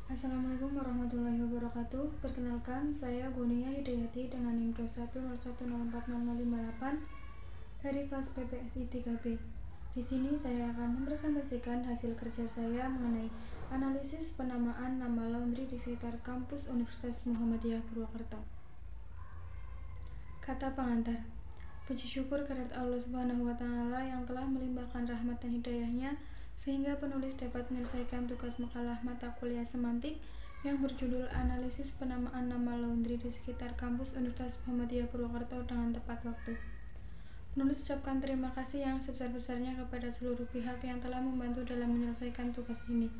Assalamualaikum warahmatullahi wabarakatuh. Perkenalkan, saya Gunia Hidayati dengan NIM 210104058 dari kelas PPSI 3B. Di sini saya akan mempresentasikan hasil kerja saya mengenai analisis penamaan nama laundry di sekitar kampus Universitas Muhammadiyah Purwokerto. Kata pengantar. Puji syukur kehadirat Allah Subhanahu wa Ta'ala yang telah melimpahkan rahmat dan hidayahnya sehingga penulis dapat menyelesaikan tugas makalah mata kuliah semantik yang berjudul Analisis Penamaan Nama Laundry di sekitar kampus Universitas Muhammadiyah Purwokerto dengan tepat waktu. Penulis ucapkan terima kasih yang sebesar-besarnya kepada seluruh pihak yang telah membantu dalam menyelesaikan tugas ini,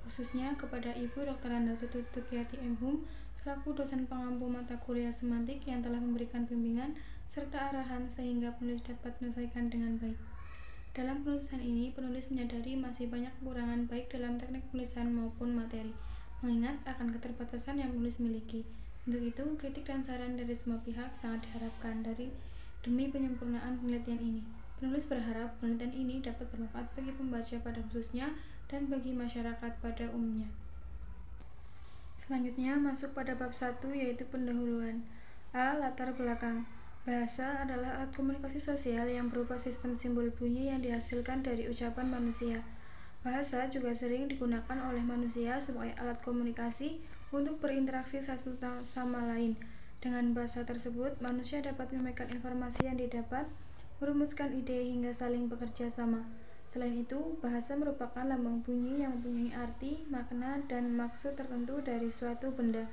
khususnya kepada Ibu Dr. Anda Tutukiati M.Hum selaku dosen pengampu mata kuliah semantik yang telah memberikan bimbingan serta arahan sehingga penulis dapat menyelesaikan dengan baik. Dalam penulisan ini, penulis menyadari masih banyak kekurangan baik dalam teknik penulisan maupun materi, mengingat akan keterbatasan yang penulis miliki. Untuk itu, kritik dan saran dari semua pihak sangat diharapkan demi penyempurnaan penelitian ini. Penulis berharap penelitian ini dapat bermanfaat bagi pembaca pada khususnya dan bagi masyarakat pada umumnya. Selanjutnya masuk pada bab 1 yaitu pendahuluan. A. Latar belakang. Bahasa adalah alat komunikasi sosial yang berupa sistem simbol bunyi yang dihasilkan dari ucapan manusia. Bahasa juga sering digunakan oleh manusia sebagai alat komunikasi untuk berinteraksi satu sama lain. Dengan bahasa tersebut, manusia dapat menyampaikan informasi yang didapat, merumuskan ide hingga saling bekerja sama. Selain itu, bahasa merupakan lambang bunyi yang mempunyai arti, makna, dan maksud tertentu dari suatu benda.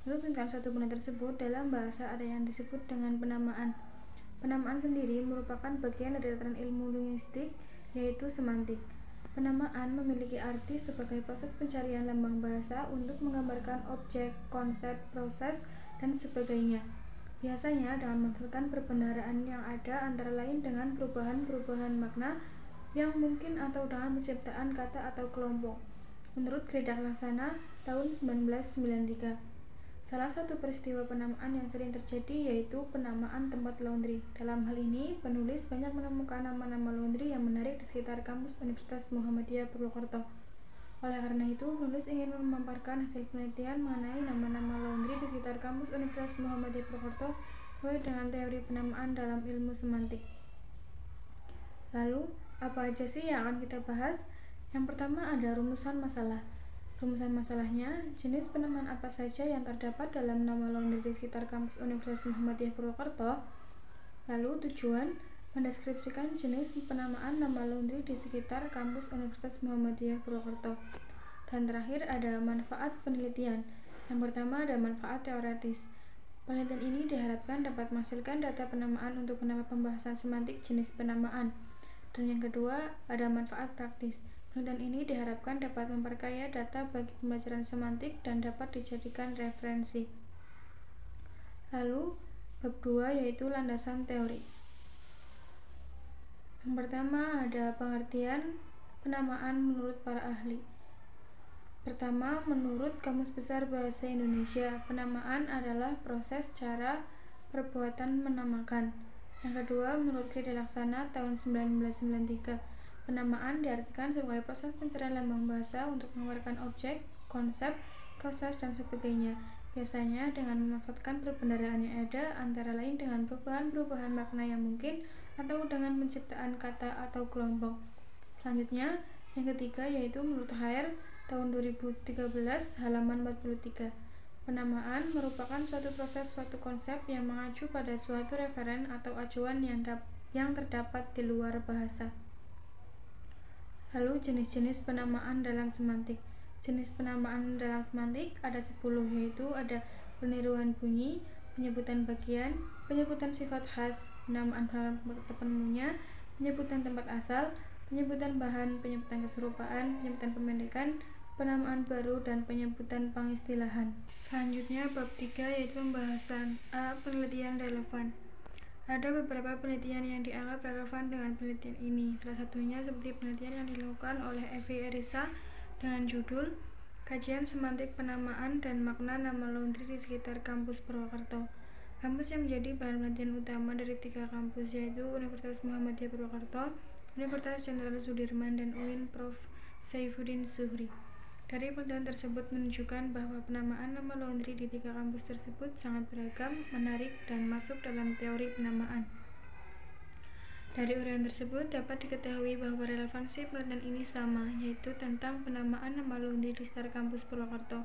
Untuk menentukan suatu benda tersebut, dalam bahasa ada yang disebut dengan penamaan. Penamaan sendiri merupakan bagian dari tataran ilmu linguistik, yaitu semantik. Penamaan memiliki arti sebagai proses pencarian lambang bahasa untuk menggambarkan objek, konsep, proses, dan sebagainya. Biasanya dengan menghasilkan perbendaharaan yang ada antara lain dengan perubahan-perubahan makna yang mungkin atau dengan penciptaan kata atau kelompok. Menurut Gridak Laksana tahun 1993. Salah satu peristiwa penamaan yang sering terjadi yaitu penamaan tempat laundry. Dalam hal ini, penulis banyak menemukan nama-nama laundry yang menarik di sekitar kampus Universitas Muhammadiyah Purwokerto. Oleh karena itu, penulis ingin memaparkan hasil penelitian mengenai nama-nama laundry di sekitar kampus Universitas Muhammadiyah Purwokerto sesuai dengan teori penamaan dalam ilmu semantik. Lalu, apa aja sih yang akan kita bahas? Yang pertama ada rumusan masalah. Rumusan masalahnya, jenis penamaan apa saja yang terdapat dalam nama laundry di sekitar kampus Universitas Muhammadiyah Purwokerto. Lalu tujuan, mendeskripsikan jenis penamaan nama laundry di sekitar kampus Universitas Muhammadiyah Purwokerto. Dan terakhir ada manfaat penelitian. Yang pertama ada manfaat teoretis. Penelitian ini diharapkan dapat menghasilkan data penamaan untuk menambah pembahasan semantik jenis penamaan. Dan yang kedua ada manfaat praktis. Penelitian ini diharapkan dapat memperkaya data bagi pembelajaran semantik dan dapat dijadikan referensi. Lalu, bab 2 yaitu landasan teori. Yang pertama ada pengertian penamaan menurut para ahli. Pertama, menurut Kamus Besar Bahasa Indonesia, penamaan adalah proses, cara, perbuatan menamakan. Yang kedua, menurut Gridak Laksana tahun 1993, penamaan diartikan sebagai proses pencarian lambang bahasa untuk mengeluarkan objek, konsep, proses, dan sebagainya. Biasanya dengan memanfaatkan perbendaharaan yang ada, antara lain dengan perubahan-perubahan makna yang mungkin atau dengan penciptaan kata atau kelompok. Selanjutnya, yang ketiga yaitu menurut Hair tahun 2013 halaman 43. Penamaan merupakan suatu proses, suatu konsep yang mengacu pada suatu referen atau acuan yang terdapat di luar bahasa. Lalu jenis-jenis penamaan dalam semantik. Jenis penamaan dalam semantik ada 10, yaitu ada peniruan bunyi, penyebutan bagian, penyebutan sifat khas, penamaan penemunya, penyebutan tempat asal, penyebutan bahan, penyebutan keserupaan, penyebutan pemendekan, penamaan baru, dan penyebutan pengistilahan. Selanjutnya bab 3 yaitu pembahasan. A. Penelitian relevan. Ada beberapa penelitian yang dianggap relevan dengan penelitian ini. Salah satunya seperti penelitian yang dilakukan oleh Evi Erisa dengan judul Kajian Semantik Penamaan dan Makna Nama Laundry di Sekitar Kampus Purwokerto. Kampus yang menjadi bahan penelitian utama dari 3 kampus yaitu Universitas Muhammadiyah Purwokerto, Universitas Jenderal Sudirman, dan UIN Prof. Saifuddin Zuhri. Dari penelitian tersebut menunjukkan bahwa penamaan nama laundry di 3 kampus tersebut sangat beragam, menarik, dan masuk dalam teori penamaan. Dari uraian tersebut dapat diketahui bahwa relevansi penelitian ini sama, yaitu tentang penamaan nama laundry di sekitar kampus Purwokerto.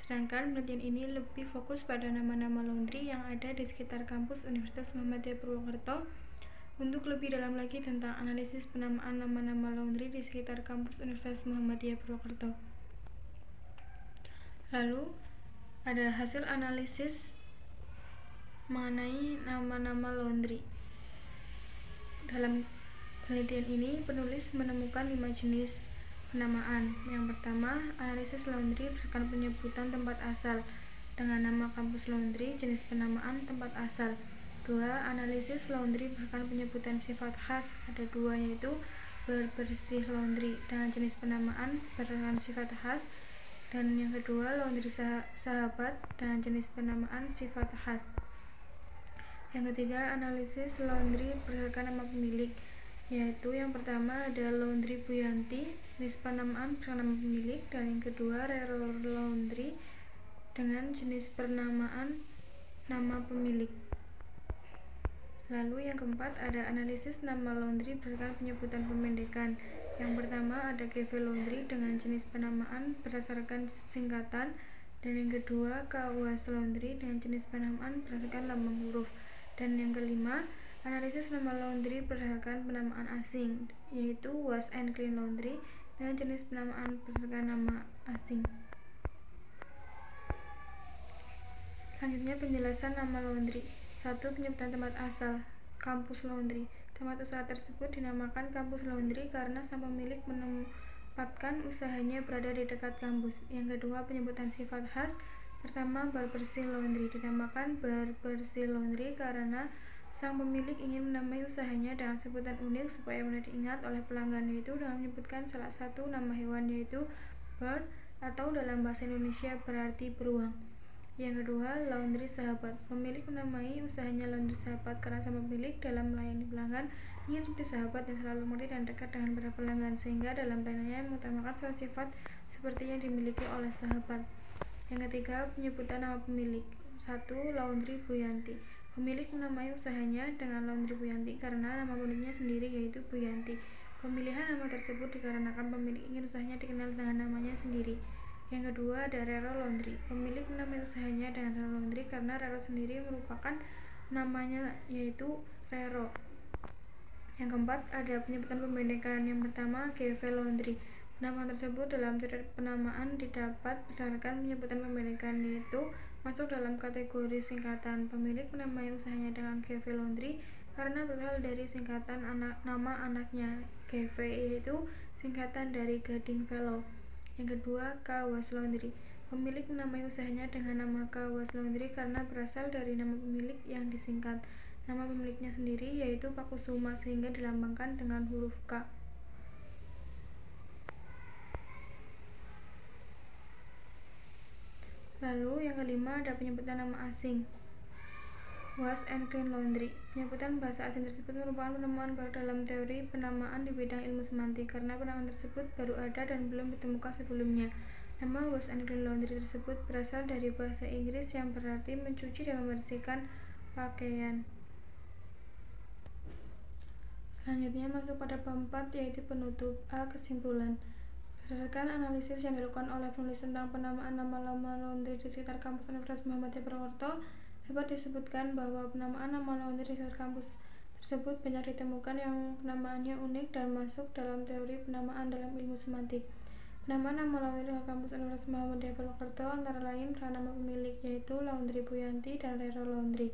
Sedangkan penelitian ini lebih fokus pada nama-nama laundry yang ada di sekitar kampus Universitas Muhammadiyah Purwokerto. Untuk lebih dalam lagi tentang analisis penamaan nama-nama laundry di sekitar kampus Universitas Muhammadiyah Purwokerto. Lalu, ada hasil analisis mengenai nama-nama laundry. Dalam penelitian ini, penulis menemukan 5 jenis penamaan. Yang pertama, analisis laundry berdasarkan penyebutan tempat asal dengan nama kampus laundry, jenis penamaan tempat asal. 2. Analisis laundry berdasarkan penyebutan sifat khas. Ada 2, yaitu berbersih laundry dengan jenis penamaan berdasarkan sifat khas. Dan yang kedua, laundry sahabat dengan jenis penamaan sifat khas. Yang ketiga, analisis laundry berdasarkan nama pemilik, yaitu yang pertama ada Laundry Bu Yanti, jenis penamaan berdasarkan nama pemilik, dan yang kedua Rero Laundry dengan jenis penamaan nama pemilik. Lalu yang keempat ada analisis nama laundry berdasarkan penyebutan pemendekan. Yang pertama ada GV Laundry dengan jenis penamaan berdasarkan singkatan, dan yang kedua KUAS Laundry dengan jenis penamaan berdasarkan lambang huruf. Dan yang kelima, analisis nama laundry berdasarkan penamaan asing, yaitu Wash and Clean Laundry dengan jenis penamaan berdasarkan nama asing. Selanjutnya penjelasan nama laundry. 1. Penyebutan tempat asal. Kampus laundry. Tempat usaha tersebut dinamakan kampus laundry karena sang pemilik menempatkan usahanya berada di dekat kampus. Yang kedua, penyebutan sifat khas. Pertama, Berbersih Laundry. Dinamakan Berbersih Laundry karena sang pemilik ingin menamai usahanya dengan sebutan unik supaya mudah diingat oleh pelanggan, yaitu dengan menyebutkan salah satu nama hewan, yaitu bird, atau dalam bahasa Indonesia berarti beruang. Yang kedua, Laundry Sahabat. Pemilik menamai usahanya Laundry Sahabat karena sang pemilik dalam melayani pelanggan ingin seperti sahabat dan selalu mengerti dan dekat dengan para pelanggan, sehingga dalam pelayanannya mengutamakan sifat-sifat seperti yang dimiliki oleh sahabat. Yang ketiga, penyebutan nama pemilik. 1. Laundry Bu Yanti. Pemilik menamai usahanya dengan Laundry Bu Yanti karena nama pemiliknya sendiri, yaitu Bu Yanti. Pemilihan nama tersebut dikarenakan pemilik ingin usahanya dikenal dengan namanya sendiri. Yang kedua, ada Rero Laundry. Pemilik menamai usahanya dengan Rero Laundry karena Rero sendiri merupakan namanya, yaitu Rero. Yang keempat, ada penyebutan pemendekan. Yang pertama, GV Laundry. Penamaan tersebut dalam teori penamaan didapat berdasarkan penyebutan pemendekan, yaitu masuk dalam kategori singkatan. Pemilik menamai usahanya dengan GV Laundry karena berasal dari singkatan nama anaknya. GV yaitu singkatan dari Gading Velo. Yang kedua, KUAS Laundry. Pemilik menamai usahanya dengan nama KUAS Laundry karena berasal dari nama pemilik yang disingkat nama pemiliknya sendiri, yaitu Pak Kusuma, sehingga dilambangkan dengan huruf K. Lalu yang kelima ada penyebutan nama asing. Wash and Clean Laundry. Penyebutan bahasa asing tersebut merupakan penemuan baru dalam teori penamaan di bidang ilmu semantik karena penamaan tersebut baru ada dan belum ditemukan sebelumnya. Nama Wash and Clean Laundry tersebut berasal dari bahasa Inggris yang berarti mencuci dan membersihkan pakaian. Selanjutnya masuk pada bab 4, yaitu penutup. A. Kesimpulan. Berdasarkan analisis yang dilakukan oleh penulis tentang penamaan nama-nama laundry di sekitar kampus Universitas Muhammadiyah Purwokerto, dapat disebutkan bahwa penamaan nama laundry di sekitar kampus tersebut banyak ditemukan yang penamaannya unik dan masuk dalam teori penamaan dalam ilmu semantik. Penamaan nama laundry di kampus Universitas Muhammadiyah Purwokerto antara lain karena nama pemilik, yaitu Laundry Bu Yanti dan Rero Laundry.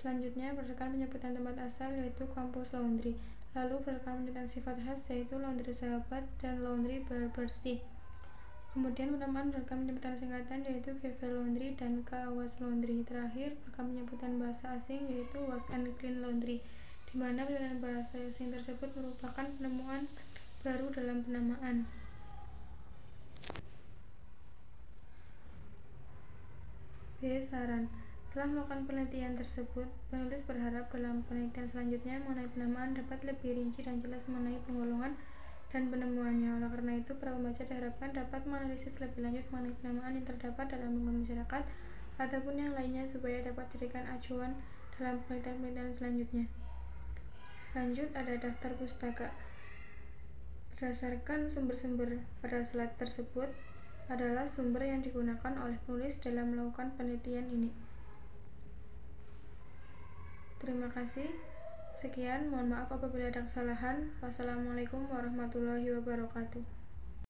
Selanjutnya berdasarkan penyebutan tempat asal, yaitu kampus laundry. Lalu berdasarkan penyebutan sifat khas, yaitu Laundry Sahabat dan Laundry Berbersih. Kemudian penamaan berdasarkan penyebutan singkatan, yaitu GV Laundry dan KUAS Laundry. Terakhir berdasarkan penyebutan bahasa asing, yaitu Wash and Clean Laundry, di mana penyebutan bahasa asing tersebut merupakan penemuan baru dalam penamaan. B. Saran. Setelah melakukan penelitian tersebut, penulis berharap dalam penelitian selanjutnya mengenai penamaan dapat lebih rinci dan jelas mengenai penggolongan dan penemuannya. Oleh karena itu, para pembaca diharapkan dapat menganalisis lebih lanjut mengenai penamaan yang terdapat dalam lingkungan masyarakat ataupun yang lainnya supaya dapat dijadikan acuan dalam penelitian-penelitian selanjutnya. Lanjut, ada daftar pustaka. Berdasarkan sumber-sumber pada slide tersebut adalah sumber yang digunakan oleh penulis dalam melakukan penelitian ini. Terima kasih. Sekian, mohon maaf apabila ada kesalahan. Wassalamualaikum warahmatullahi wabarakatuh.